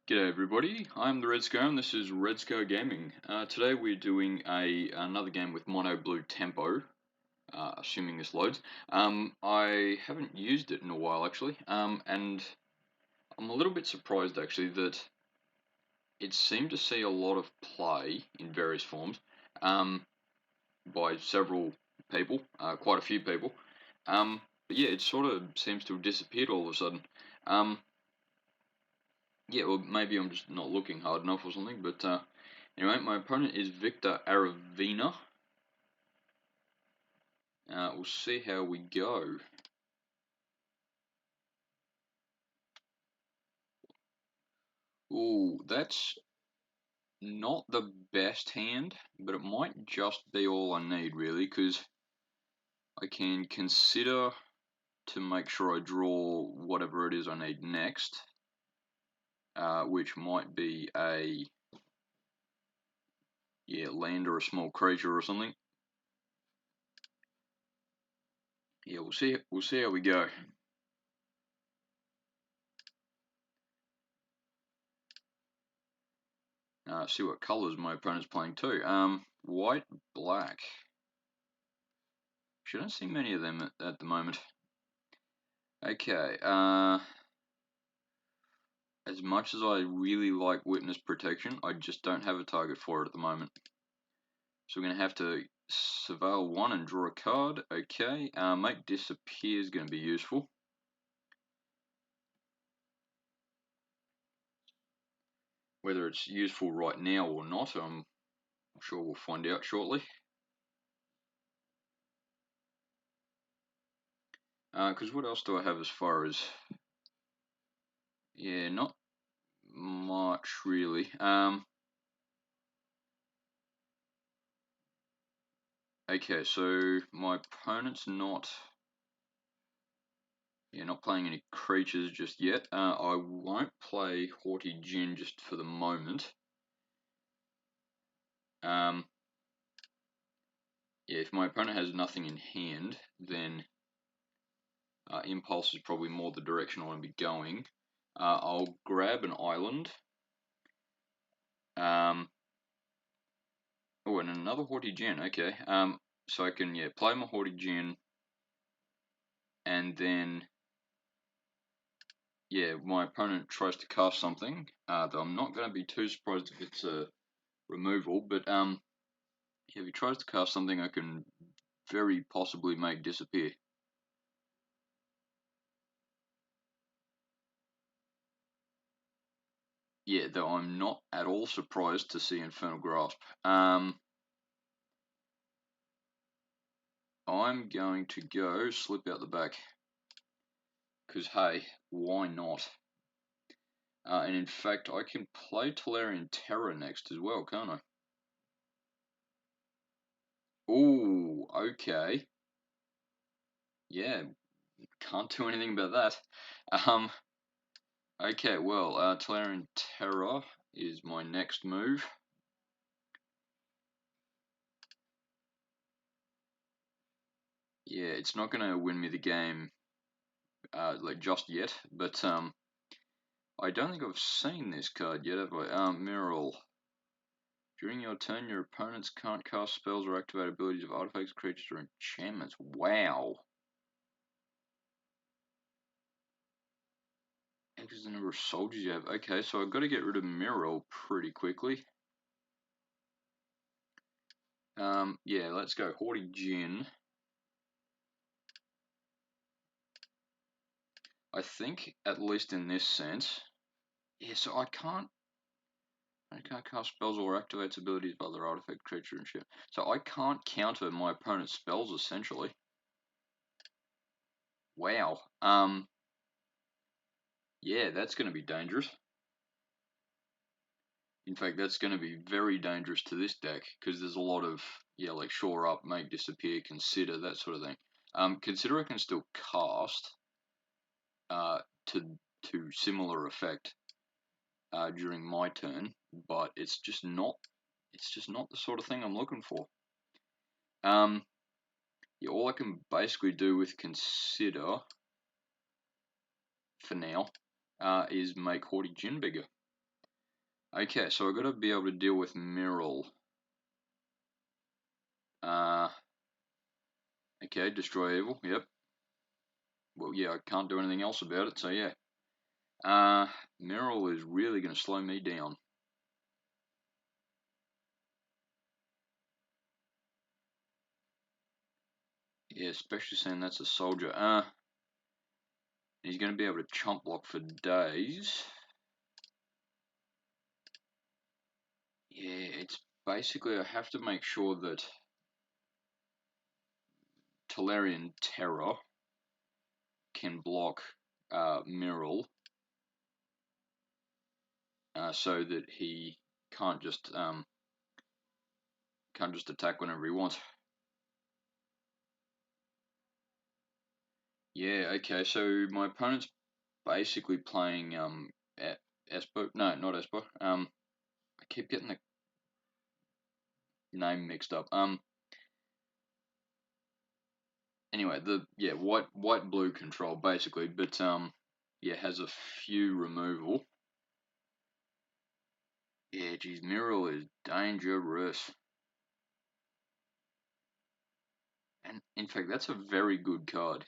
G'day everybody, I'm the Red Scar and this is Red Scar Gaming. Today we're doing another game with Mono Blue Tempo, assuming this loads. I haven't used it in a while actually, and I'm a little bit surprised actually that it seemed to see a lot of play in various forms by several people, quite a few people. But yeah, it sort of seems to have disappeared all of a sudden. Um, Yeah, well, maybe I'm just not looking hard enough or something, but anyway, my opponent is Victor Aravina. We'll see how we go. Ooh, that's not the best hand, but it might just be all I need, really, because I can consider to make sure I draw whatever it is I need next, which might be a land or a small creature or something. Yeah, we'll see. We'll see how we go. See what colours my opponent's playing too. White, black. She don't see many of them at the moment. Okay, as much as I really like Witness Protection, I just don't have a target for it at the moment. So we're going to have to surveil one and draw a card. Okay, Make Disappear is going to be useful. Whether it's useful right now or not, I'm sure we'll find out shortly. Because what else do I have as far as... Yeah, not much really. Okay, so my opponent's not playing any creatures just yet. I won't play Haughty Djinn just for the moment. Yeah, if my opponent has nothing in hand, then Impulse is probably more the direction I want to be going. I'll grab an island. Oh, and another Haughty Djinn. Okay. So I can play my Haughty Djinn, and then my opponent tries to cast something. Though I'm not going to be too surprised if it's a removal, but if he tries to cast something, I can very possibly make disappear. Yeah, though I'm not at all surprised to see Infernal Grasp. I'm going to go slip out the back. Because, hey, why not? And in fact, I can play Tolarian Terror next as well, can't I? Ooh, okay. Yeah, can't do anything about that. Okay, well, Tolarian Terror is my next move. Yeah, it's not going to win me the game like just yet, but I don't think I've seen this card yet, have I? Miral. During your turn, your opponents can't cast spells or activate abilities of artifacts, creatures, or enchantments. Wow. Increases the number of soldiers you have. Okay, so I've got to get rid of Miral pretty quickly. Yeah, let's go Haughty Djinn. I think, at least in this sense. Yeah, so I can't cast spells or activate abilities of other artifact, creature, and shit. So I can't counter my opponent's spells, essentially. Wow. Yeah, that's going to be dangerous. In fact, that's going to be very dangerous to this deck, because there's a lot of, like shore up, make disappear, consider, that sort of thing. Consider I can still cast to similar effect during my turn, but it's just not the sort of thing I'm looking for. Yeah, all I can basically do with consider for now is make Haughty Djinn bigger. Okay, so I gotta be able to deal with Miral. Okay, destroy evil, yep. Well, yeah, I can't do anything else about it, so yeah. Miral is really gonna slow me down. Yeah, especially saying that's a soldier. He's gonna be able to chomp block for days. Yeah, it's basically I have to make sure that Tolarian Terror can block Miral, so that he can't just attack whenever he wants. Yeah, okay, so my opponent's basically playing Esper. No, not Esper. I keep getting the name mixed up. Anyway, white blue control basically, but yeah, has a few removal. Yeah, geez, Miral is dangerous. And in fact, that's a very good card.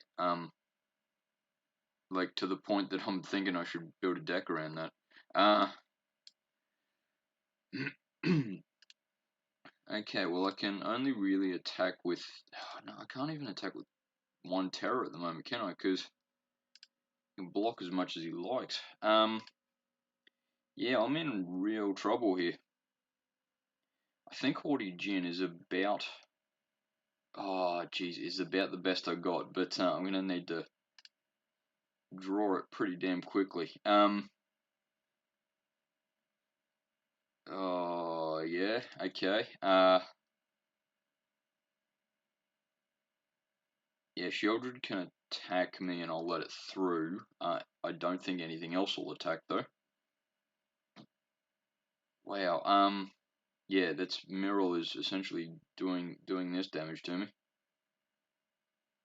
Like to the point that I'm thinking I should build a deck around that. Okay, well I can only really attack with. Oh, no, I can't even attack with one terror at the moment, can I? Because he can block as much as he likes. Yeah, I'm in real trouble here. I think Haughty Jin is about. Oh, geez, is about the best I got, but I'm gonna need to draw it pretty damn quickly. Oh yeah, okay. Yeah, Sheoldred can attack me and I'll let it through. I don't think anything else will attack though. Wow. Yeah, that's Miral is essentially doing this damage to me.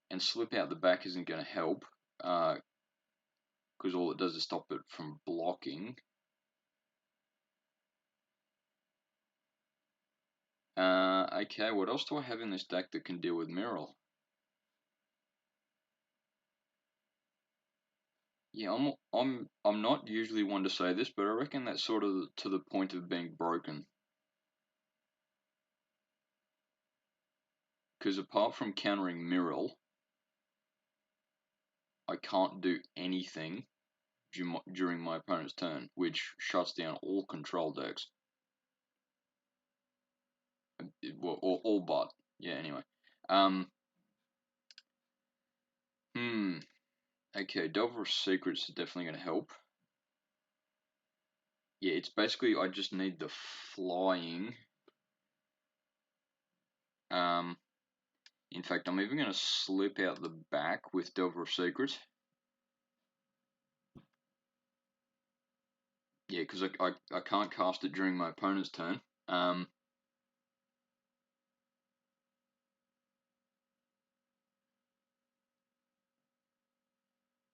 And slip out the back isn't going to help, because all it does is stop it from blocking. Okay, what else do I have in this deck that can deal with Miral? Yeah, I'm not usually one to say this, but I reckon that's sort of to the point of being broken. Because apart from countering Miral, I can't do anything during my opponent's turn, which shuts down all control decks. Well, all but. Yeah, anyway. Um, Okay, Delver of Secrets is definitely going to help. Yeah, it's basically I just need the flying. In fact, I'm even going to slip out the back with Delver of Secrets. Yeah, because I can't cast it during my opponent's turn.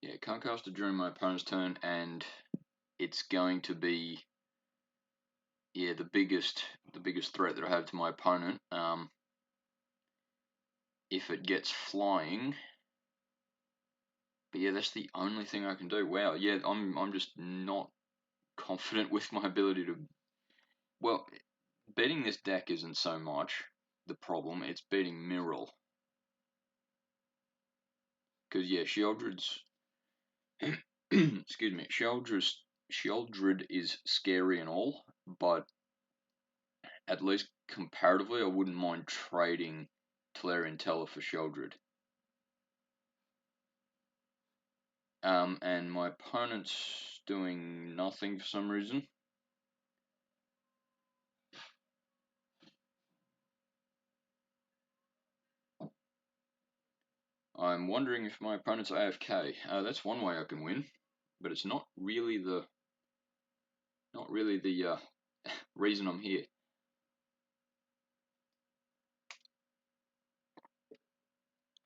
Yeah, can't cast it during my opponent's turn, and it's going to be the biggest threat that I have to my opponent. If it gets flying, but yeah, that's the only thing I can do. Wow, yeah, I'm just not confident with my ability to. Well, beating this deck isn't so much the problem; it's beating Miral. Because yeah, Sheoldred's excuse me, Sheoldred is scary and all, but at least comparatively, I wouldn't mind trading Tolarian Teller for Sheoldred. And my opponent's doing nothing for some reason. I'm wondering if my opponent's AFK. That's one way I can win, but it's not really the reason I'm here.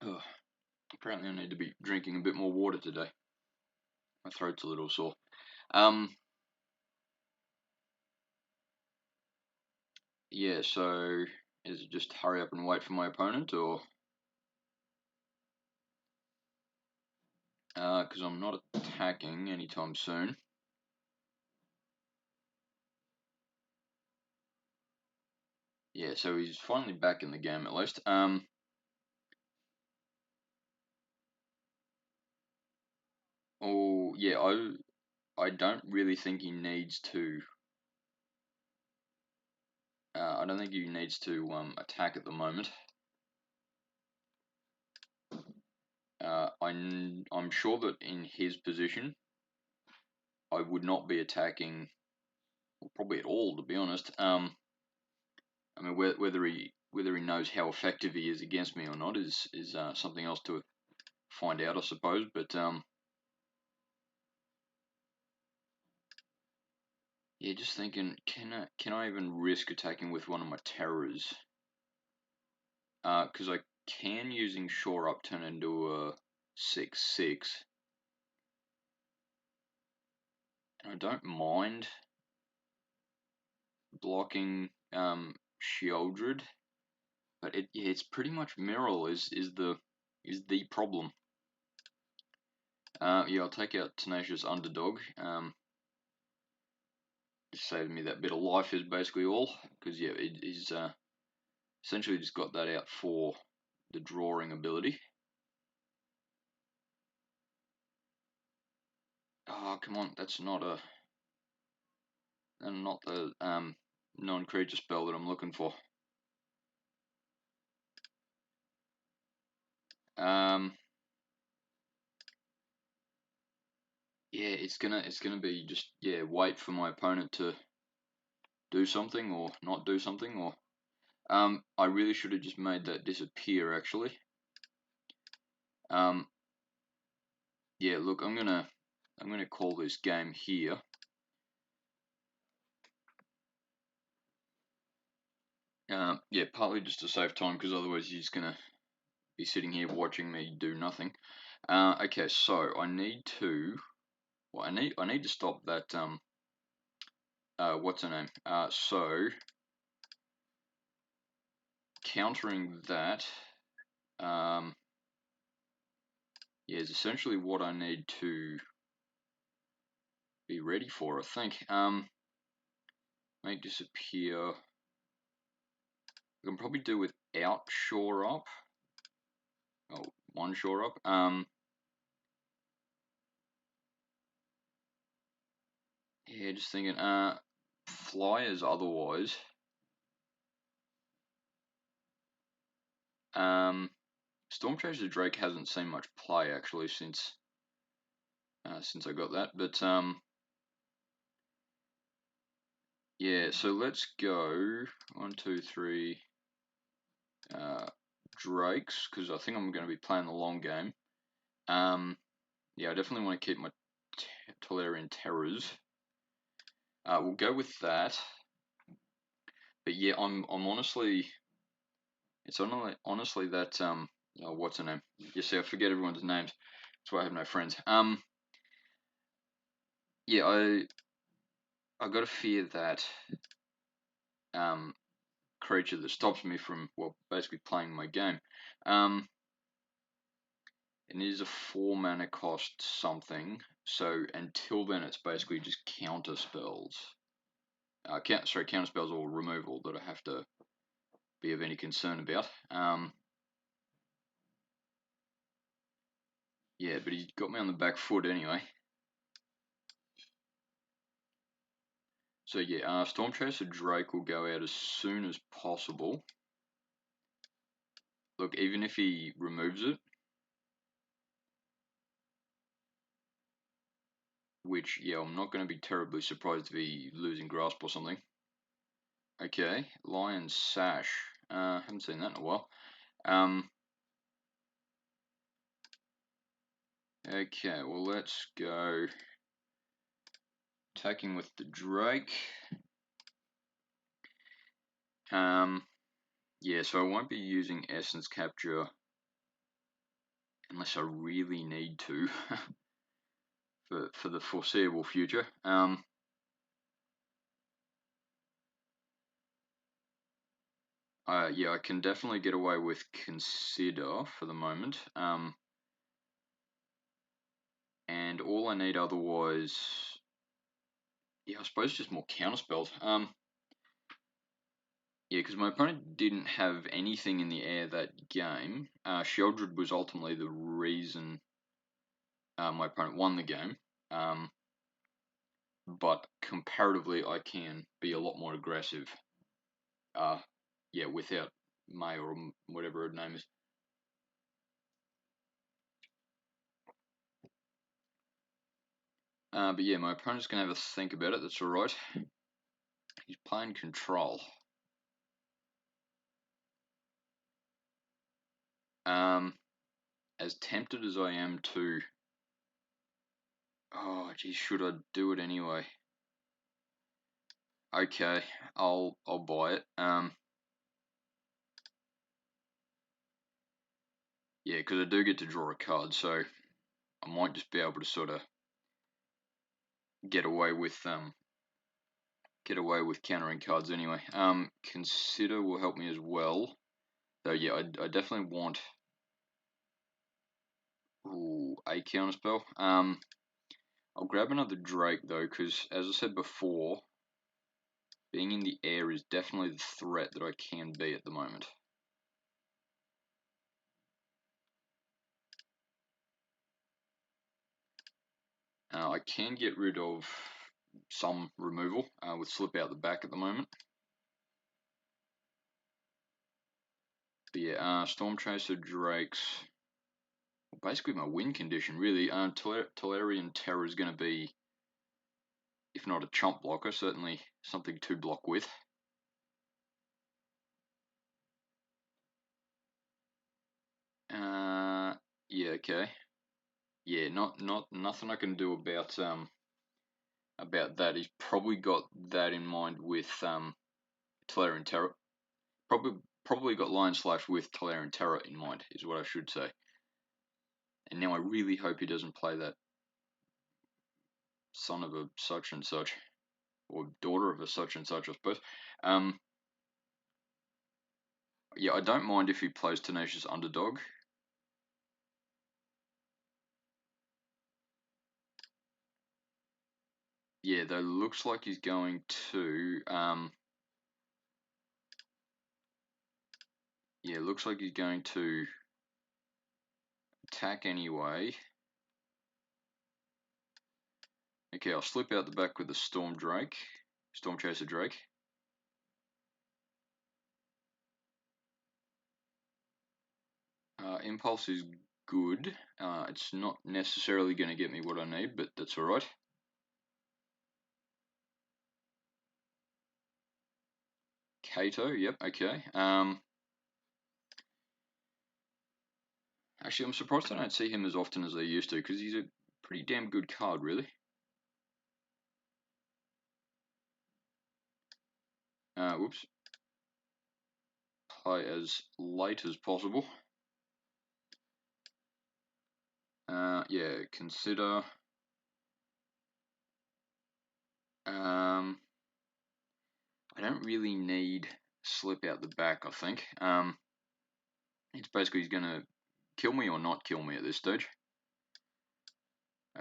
Ugh. Apparently, I need to be drinking a bit more water today. My throat's a little sore. yeah, so is it just hurry up and wait for my opponent, or because I'm not attacking anytime soon. Yeah, so he's finally back in the game at least. Oh yeah, I don't really think he needs to. I don't think he needs to attack at the moment. I'm sure that in his position, I would not be attacking, well, probably at all, to be honest. I mean, whether he knows how effective he is against me or not is something else to find out, I suppose. But yeah, just thinking, can I even risk attacking with one of my terrors? Because I can, using Shore Up, turn into a 6/6, and I don't mind blocking Sheoldred, but yeah, it's pretty much Miral is the problem. Yeah, I'll take out Tenacious Underdog. Just saved me that bit of life is basically all, because yeah, he's essentially just got that out for the drawing ability. Oh come on, that's not the non-creature spell that I'm looking for. Um, yeah, it's gonna be just, yeah, wait for my opponent to do something or not do something, or I really should have just made that disappear actually. Um, yeah, look, I'm gonna call this game here. Yeah, partly just to save time, because otherwise he's gonna be sitting here watching me do nothing. Okay, so I need to. Well, I need to stop that. What's her name? So countering that. Yeah, is essentially what I need to be ready for, I think. Make disappear. I can probably do without Shore Up. Oh, one Shore Up. Yeah, just thinking. Flyers otherwise. Stormchaser Drake hasn't seen much play actually since I got that, but yeah. So let's go 1, 2, 3 Drakes, because I think I'm going to be playing the long game. Yeah, I definitely want to keep my Tolarian Terrors. We'll go with that. But yeah, I'm honestly, it's honestly that oh, what's her name? You see, I forget everyone's names. That's why I have no friends. Yeah, I got to fear that creature that stops me from, well, basically playing my game. It is a 4 mana cost something. So until then, it's basically just counter spells. Counter spells or removal that I have to be of any concern about. Yeah, but he got me on the back foot anyway. So yeah, Stormchaser Drake will go out as soon as possible. Look, even if he removes it, which, yeah, I'm not going to be terribly surprised if he losing grasp or something. Okay, Lion Sash. Haven't seen that in a while. Okay, well, let's go attacking with the Drake. Yeah, so I won't be using Essence Capture unless I really need to for the foreseeable future. Yeah, I can definitely get away with consider for the moment. And all I need otherwise, yeah, I suppose just more counterspells. Yeah, because my opponent didn't have anything in the air that game. Sheldred was ultimately the reason my opponent won the game. But comparatively, I can be a lot more aggressive. Yeah, without May or whatever her name is. But yeah, my opponent's gonna have a think about it. That's all right. He's playing control. As tempted as I am to, oh geez, should I do it anyway? Okay, I'll buy it. Yeah, because I do get to draw a card, so I might just be able to sort of get away with countering cards anyway. Consider will help me as well. Though yeah, I definitely want a counterspell. I'll grab another Drake though, because as I said before, being in the air is definitely the threat that I can be at the moment. I can get rid of some removal with slip out the back at the moment. But yeah, Storm Chaser Drakes, basically my win condition really. Tolarian Terror is going to be, if not a chump blocker, certainly something to block with. Yeah, okay. Yeah, nothing I can do about that. He's probably got that in mind with Tolarian Terror. Probably got Lion Slash with Tolarian Terror in mind, is what I should say. And now I really hope he doesn't play that son of a such and such, or daughter of a such and such, I suppose. Yeah, I don't mind if he plays Tenacious Underdog. Yeah, though looks like he's going to. Yeah, looks like he's going to attack anyway. Okay, I'll slip out the back with the Storm Chaser Drake. Impulse is good. It's not necessarily going to get me what I need, but that's alright. Kato, yep, okay. Actually, I'm surprised I don't see him as often as I used to, because he's a pretty damn good card, really. Whoops. Play as late as possible. Yeah, consider. I don't really need slip out the back, I think. It's basically he's going to kill me or not kill me at this stage.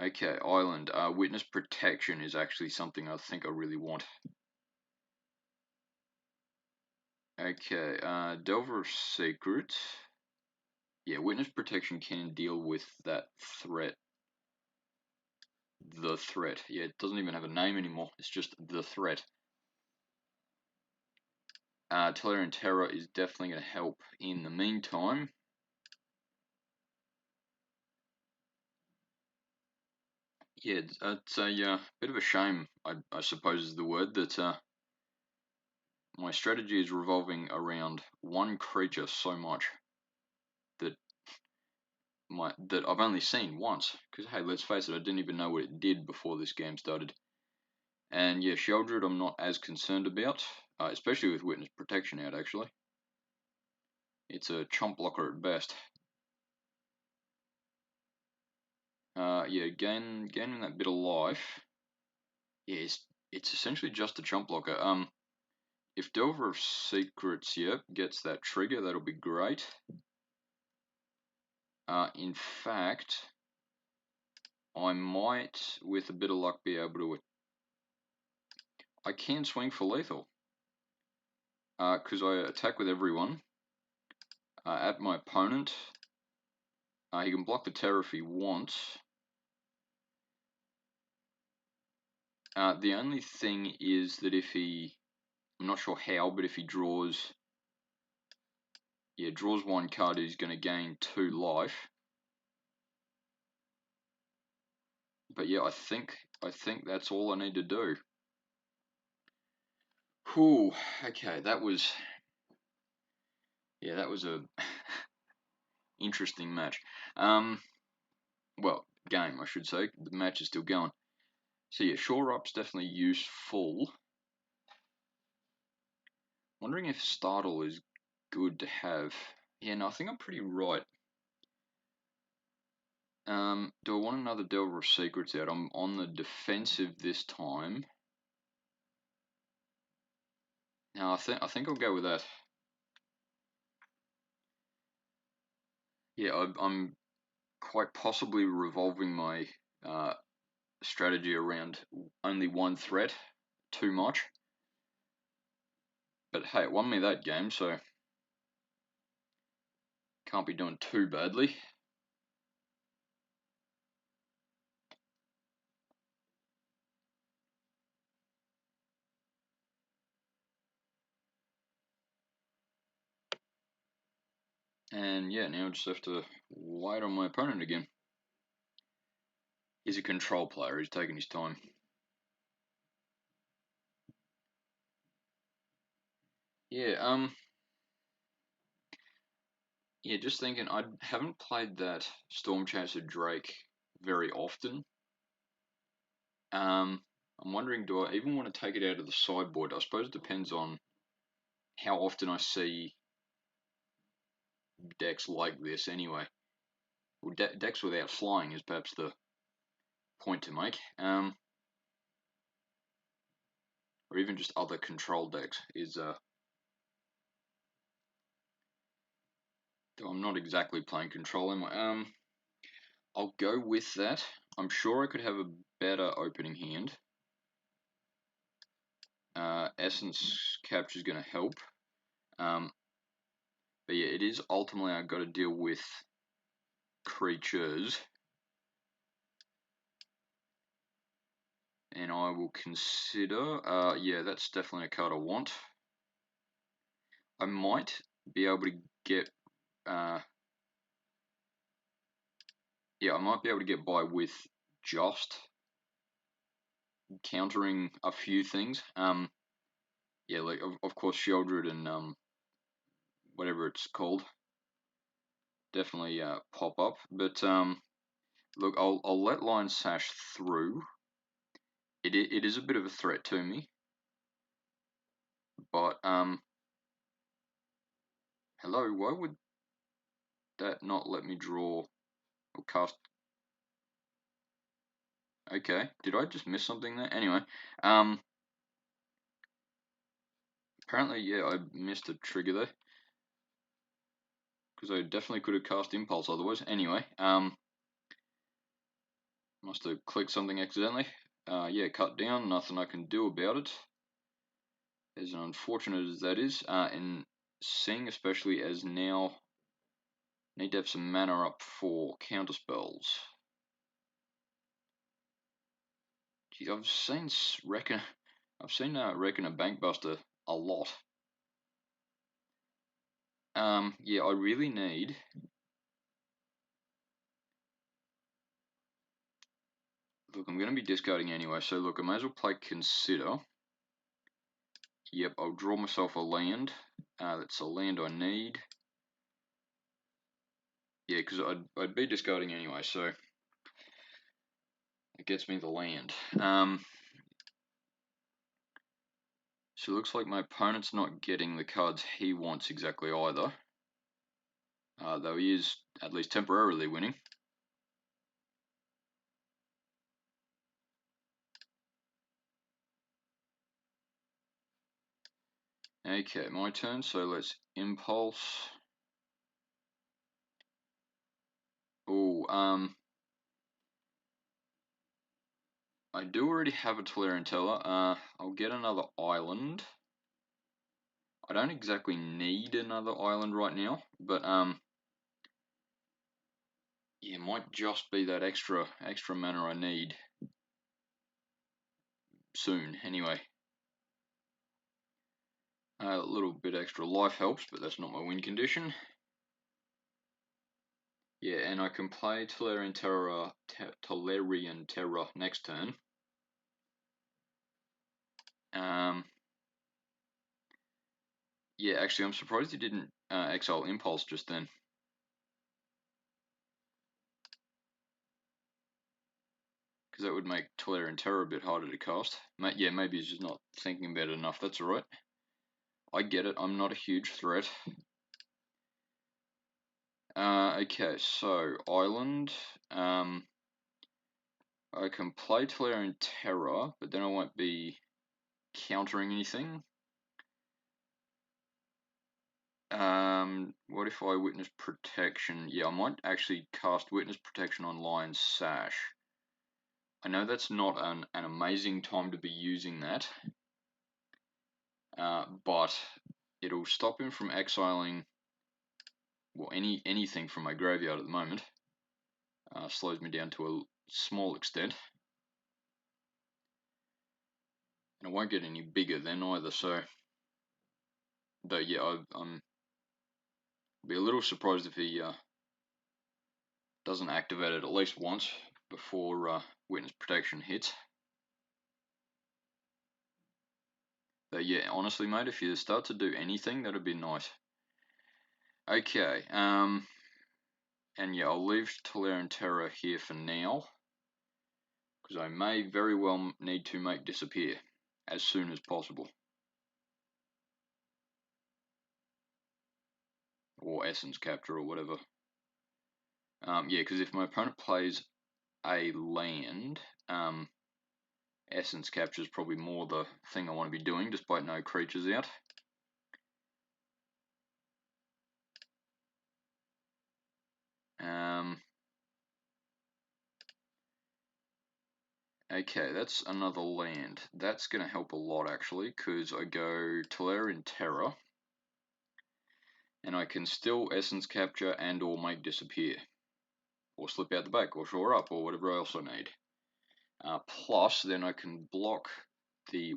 Okay, Island. Witness Protection is actually something I think I really want. Okay, Delver of Secrets. Yeah, Witness Protection can deal with that threat. The threat. Yeah, it doesn't even have a name anymore. It's just the threat. Tolarian Terror is definitely going to help in the meantime. Yeah, it's a bit of a shame, I suppose is the word, that my strategy is revolving around one creature so much that I've only seen once. Because hey, let's face it, I didn't even know what it did before this game started. And yeah, Sheldred I'm not as concerned about, especially with Witness Protection out actually. It's a chump blocker at best. Yeah, gaining that bit of life. Yeah, it's essentially just a chump blocker. if Delver of Secrets, yep, gets that trigger, that'll be great. In fact, I might, with a bit of luck, be able to... I can swing for lethal. Because I attack with everyone. At my opponent. He can block the terror if he wants. The only thing is that if he... I'm not sure how, but if he draws... Yeah, draws one card, he's going to gain 2 life. But yeah, I think that's all I need to do. Whew, okay, that was a interesting match. Well, game, I should say. The match is still going. So yeah, Shore Up's definitely useful. Wondering if Startle is good to have. Yeah, no, I think I'm pretty right. Do I want another Delver of Secrets out? I'm on the defensive this time. No, I think I'll go with that. Yeah, I'm quite possibly revolving my strategy around only one threat too much. But hey, it won me that game, so can't be doing too badly. And yeah, now I just have to wait on my opponent again. He's a control player, he's taking his time. Yeah, yeah, just thinking, I haven't played that Stormchaser Drake very often. I'm wondering, do I even want to take it out of the sideboard? I suppose it depends on how often I see decks like this anyway. Well, decks without flying is perhaps the point to make. Or even just other control decks is I'm not exactly playing control, am I? I'll go with that. I'm sure I could have a better opening hand. Essence Capture is going to help. But yeah, it is ultimately I've got to deal with creatures. And I will consider, yeah, that's definitely a card I want. I might be able to get, yeah, I might be able to get by with just countering a few things. Yeah, like of course Sheoldred and whatever it's called definitely pop up. But look, I'll let Lion Sash through. It is a bit of a threat to me, but hello, why would that not let me draw or cast? Okay, did I just miss something there? Anyway, apparently, yeah, I missed a trigger there. Because I definitely could have cast Impulse otherwise. Anyway, must have clicked something accidentally. Yeah, cut down, nothing I can do about it. As unfortunate as that is, and seeing especially as now need to have some mana up for counter spells. Gee, I've seen Reckon a Bankbuster a lot. Yeah, I really need. Look, I'm going to be discarding anyway, so look, I may as well play Consider. Yep, I'll draw myself a land. That's a land I need. Yeah, because I'd be discarding anyway, so it gets me the land. So it looks like my opponent's not getting the cards he wants exactly either. Though he is at least temporarily winning. Okay, my turn, so let's impulse. Oh, I do already have a Tolarian Teller. I'll get another island. I don't exactly need another island right now, but yeah, it might just be that extra mana I need soon. Anyway, a little bit extra life helps, but that's not my win condition. Yeah, and I can play Tolarian Terror next turn. Yeah, actually, I'm surprised he didn't exile Impulse just then. Because that would make Tolarian Terror a bit harder to cast. Yeah, maybe he's just not thinking about it enough. That's alright. I get it. I'm not a huge threat. Okay, so Island. I can play Tolarian Terror, but then I won't be countering anything. What if I Witness Protection? Yeah, I might actually cast Witness Protection on Lion's Sash. I know that's not an amazing time to be using that, but it'll stop him from exiling, well, anything from my graveyard at the moment. Slows me down to a small extent. And it won't get any bigger then either, so... Though, yeah, I'm be a little surprised if he doesn't activate it at least once before Witness Protection hits. But yeah, honestly, mate, if you start to do anything, that'd be nice. Okay, and yeah, I'll leave Tolarian Terror here for now, because I may very well need to make disappear as soon as possible. Or Essence Capture or whatever. Yeah, because if my opponent plays a land, Essence Capture is probably more the thing I want to be doing, despite no creatures out. Okay, that's another land. That's going to help a lot, actually, because I go Tolarian Terror, and I can still Essence Capture and or make disappear, or slip out the back, or shore up, or whatever else I need. Plus, then I can block the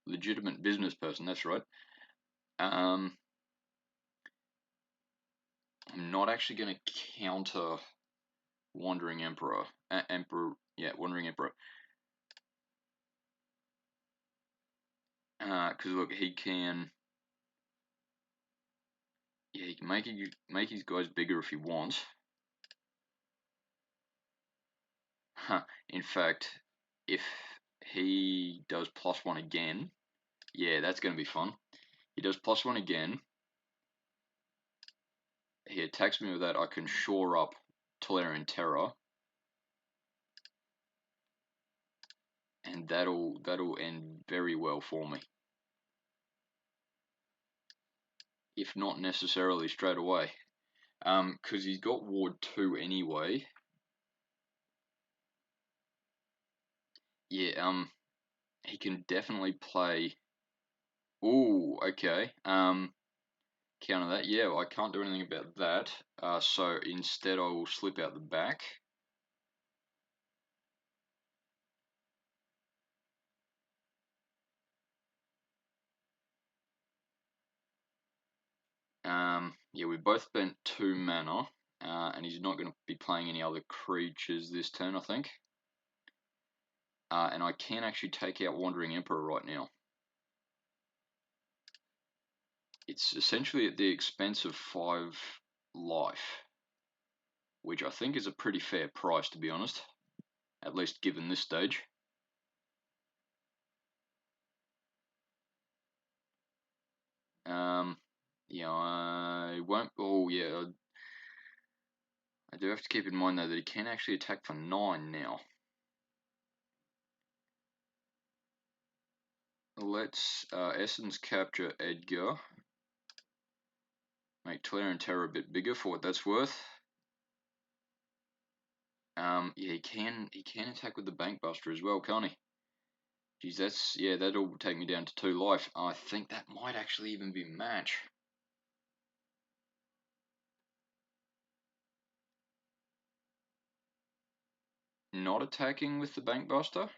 legitimate business person. That's right. I'm not actually going to counter Wandering Emperor. Wandering Emperor. Because look, he can. Yeah, he can make his guys bigger if he wants. In fact, if he does +1 again, yeah, that's going to be fun. He does +1 again. He attacks me with that. I can shore up Tolarian Terror, and that'll end very well for me. If not necessarily straight away, because he's got Ward 2 anyway. Yeah, he can definitely play. Ooh, okay. Counter that. Yeah, I can't do anything about that. So instead, I will slip out the back. Yeah, we both spent 2 mana, and he's not going to be playing any other creatures this turn, I think. And I can actually take out Wandering Emperor right now. It's essentially at the expense of 5 life, which I think is a pretty fair price, to be honest, at least given this stage. Yeah, I won't. Oh, yeah. I do have to keep in mind, though, that he can actually attack for 9 now. let's Essence capture Edgar. Make Clear and Terror a bit bigger for what that's worth. Yeah, he can attack with the Bankbuster as well, can't he? Geez, that'll take me down to 2 life. I think that might actually even be match. Not attacking with the Bankbuster?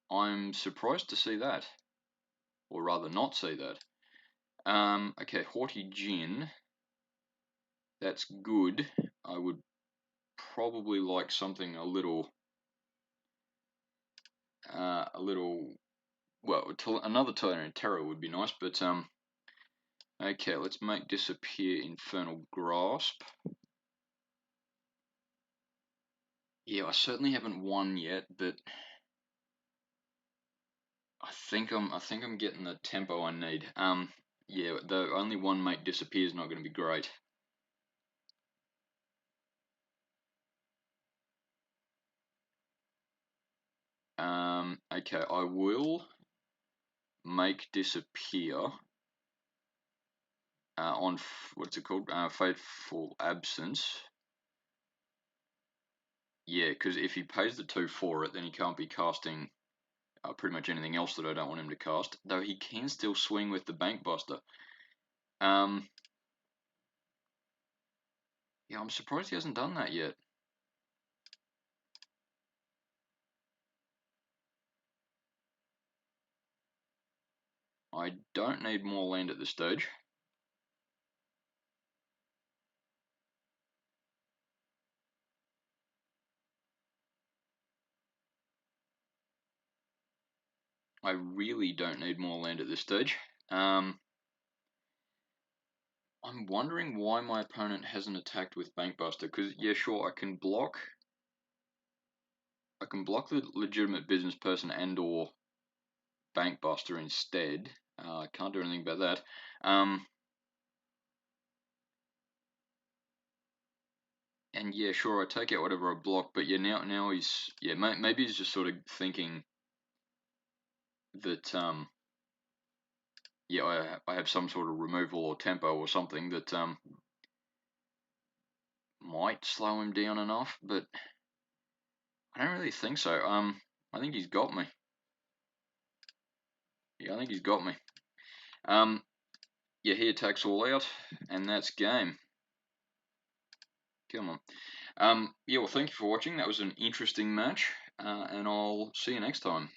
I'm surprised to see that. Or rather not see that. Okay, Haughty Jin. That's good. I would probably like something a little, well, another Tyrant Terror would be nice, but, okay, let's make disappear Infernal Grasp. Yeah, I certainly haven't won yet, but I think I'm getting the tempo I need. Yeah, the only one make disappear is not going to be great. Okay, I will make disappear on what's it called? Fateful Absence. Yeah, because if he pays the 2 for it, then he can't be casting pretty much anything else that I don't want him to cast. Though he can still swing with the Bankbuster. Yeah, I'm surprised he hasn't done that yet. I don't need more land at this stage. I really don't need more land at this stage. I'm wondering why my opponent hasn't attacked with Bankbuster, because, yeah, sure, I can block the legitimate business person and or Bankbuster instead. I can't do anything about that. And yeah, sure, I take out whatever I block, but yeah, now he's, yeah, maybe he's just sort of thinking that, yeah, I have some sort of removal or tempo or something that, might slow him down enough, but I don't really think so. I think he's got me. Yeah, I think he's got me. Yeah, he attacks all out, and that's game. Come on. Yeah, well, thank you for watching. That was an interesting match, and I'll see you next time.